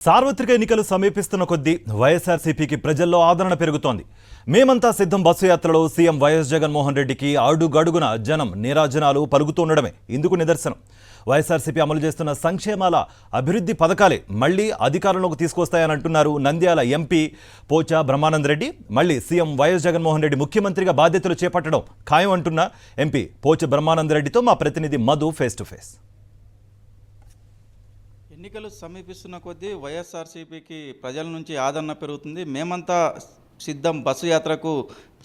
సార్వత్రిక ఎన్నికలు సమీపిస్తున్న కొద్దీ వైఎస్ఆర్సీపీకి ప్రజల్లో ఆదరణ పెరుగుతోంది. మేమంతా సిద్ధం బస్సు యాత్రలో సీఎం వైఎస్ జగన్మోహన్ రెడ్డికి అడుగడుగున జనం నీరాజనాలు పలుకుతుండడమే ఇందుకు నిదర్శనం. వైఎస్ఆర్సీపీ అమలు చేస్తున్న సంక్షేమాల అభివృద్ధి పథకాలే మళ్లీ అధికారంలోకి తీసుకొస్తాయని అంటున్నారు నంద్యాల ఎంపీ పోచా బ్రహ్మానందరెడ్డి. మళ్లీ సీఎం వైఎస్ జగన్మోహన్ రెడ్డి ముఖ్యమంత్రిగా బాధ్యతలు చేపట్టడం ఖాయం అంటున్న ఎంపీ పోచా బ్రహ్మానందరెడ్డితో మా ప్రతినిధి మధు ఫేస్ టు ఫేస్. ఎన్నికలు సమీపిస్తున్న కొద్దీ వైఎస్ఆర్సీపీకి ప్రజల నుంచి ఆదరణ పెరుగుతుంది. మేమంతా సిద్ధం బస్సు యాత్రకు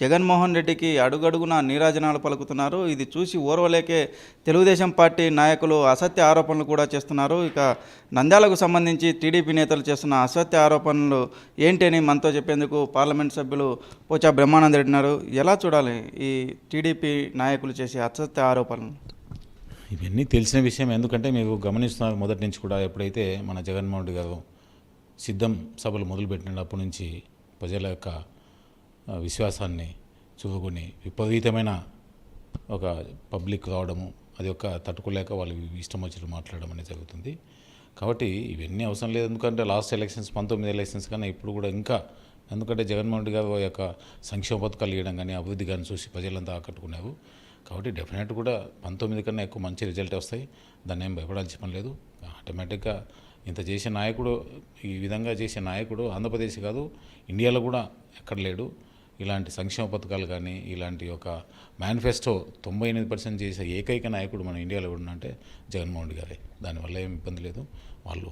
జగన్మోహన్ రెడ్డికి అడుగడుగున నీరాజనాలు పలుకుతున్నారు. ఇది చూసి ఓర్వలేకే తెలుగుదేశం పార్టీ నాయకులు అసత్య ఆరోపణలు కూడా చేస్తున్నారు. ఇక నంద్యాలకు సంబంధించి టీడీపీ నేతలు చేస్తున్న అసత్య ఆరోపణలు ఏంటి అని మనతో చెప్పేందుకు పార్లమెంట్ సభ్యులు పోచా బ్రహ్మానందరెడ్డి ఉన్నారు. ఎలా చూడాలి ఈ టీడీపీ నాయకులు చేసే అసత్య ఆరోపణలు? ఇవన్నీ తెలిసిన విషయం. ఎందుకంటే మీరు గమనిస్తున్నారు, మొదటి నుంచి కూడా ఎప్పుడైతే మన జగన్మోహన్ రెడ్డి గారు సిద్ధం సభలు మొదలుపెట్టినప్పటి నుంచి ప్రజల యొక్క విశ్వాసాన్ని చూపుకొని విపరీతమైన ఒక పబ్లిక్ రావడము, అది ఒక తట్టుకోలేక వాళ్ళు ఇష్టం వచ్చినట్టు మాట్లాడడం అనేది జరుగుతుంది. కాబట్టి ఇవన్నీ అవసరం లేదు. ఎందుకంటే లాస్ట్ ఎలక్షన్స్ 19 ఎలక్షన్స్ కన్నా ఇప్పుడు కూడా ఇంకా, ఎందుకంటే జగన్మోహన్ రెడ్డి గారు యొక్క సంక్షేమ పథకాలు ఇవ్వడం కానీ అభివృద్ధి కానీ చూసి ప్రజలంతా ఆకట్టుకున్నారు. కాబట్టి డెఫినెట్ కూడా 19 కన్నా ఎక్కువ మంచి రిజల్ట్ వస్తాయి. దాన్ని ఏం భయపడాల్సిన పని లేదు. ఆటోమేటిక్గా ఇంత చేసే నాయకుడు, ఈ విధంగా చేసే నాయకుడు ఆంధ్రప్రదేశ్ కాదు ఇండియాలో కూడా ఎక్కడ లేడు. ఇలాంటి సంక్షేమ పథకాలు కానీ ఇలాంటి ఒక మేనిఫెస్టో 98% చేసే ఏకైక నాయకుడు మన ఇండియాలో అంటే జగన్మోహన్ రెడ్డి గారే. దానివల్ల ఏం ఇబ్బంది లేదు.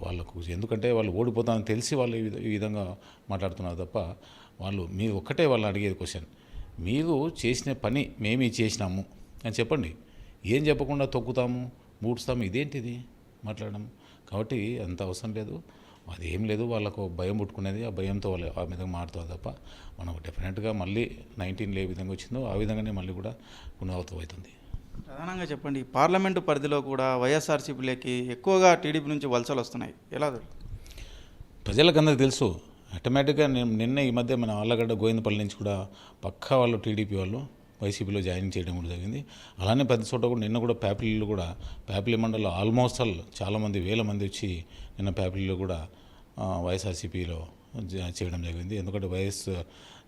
వాళ్ళకు ఎందుకంటే వాళ్ళు ఓడిపోతామని తెలిసి వాళ్ళు ఈ విధంగా మాట్లాడుతున్నారు తప్ప మీరు ఒక్కటే వాళ్ళని అడిగేది క్వశ్చన్, మీరు చేసిన పని మేమీ చేసినాము అని చెప్పండి. ఏం చెప్పకుండా తొక్కుతాము, మూడుస్తాము, ఇదేంటిది మాట్లాడడం? కాబట్టి అంత అవసరం లేదు. అదేం లేదు. వాళ్ళకు భయం పుట్టుకునేది, ఆ భయంతో వాళ్ళు ఆ విధంగా మారుతారు తప్ప మనకు డెఫినెట్గా మళ్ళీ 19 ఏ విధంగా వచ్చిందో ఆ విధంగానే మళ్ళీ కూడా పునరావృతం అవుతుంది. ప్రధానంగా చెప్పండి, పార్లమెంటు పరిధిలో కూడా వైఎస్ఆర్సీపీలోకి ఎక్కువగా టీడీపీ నుంచి వలసలు వస్తున్నాయి. ఎలా? ప్రజలకు అందరికీ తెలుసు. ఆటోమేటిక్గా నిన్న ఈ మధ్య మన ఆళ్ళగడ్డ గోవిందపల్లి నుంచి కూడా పక్కా వాళ్ళు టీడీపీ వాళ్ళు వైసీపీలో జాయిన్ చేయడం కూడా జరిగింది. అలానే ప్రతి చోట కూడా నిన్న కూడా ప్యాపిలి మండలంలో ఆల్మోస్ట్ చాలామంది వేల మంది వచ్చి నిన్న ప్యాపిలిలో కూడా వైఎస్ఆర్సీపీలో చేయడం జరిగింది. ఎందుకంటే వైఎస్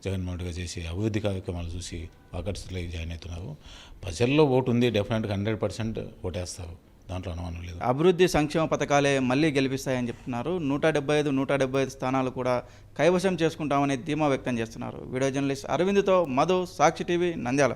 జగన్మోహన్ రెడ్డిగా చేసి అభివృద్ధి కార్యక్రమాలు చూసి ఆకర్షితులై జాయిన్ అవుతున్నారు. ప్రజల్లో ఓటు ఉంది, డెఫినెట్గా 100% ఓటేస్తారు. దాంట్లో అనుమానం లేదు. అభివృద్ధి సంక్షేమ పథకాలే మళ్ళీ గెలిపిస్తాయని చెప్తున్నారు. 175 స్థానాలు కూడా కైవశం చేసుకుంటామని ధీమా వ్యక్తం చేస్తున్నారు. వీడియో జర్నలిస్ట్ అరవింద్తో మధు, సాక్షి టీవీ, నంద్యాల.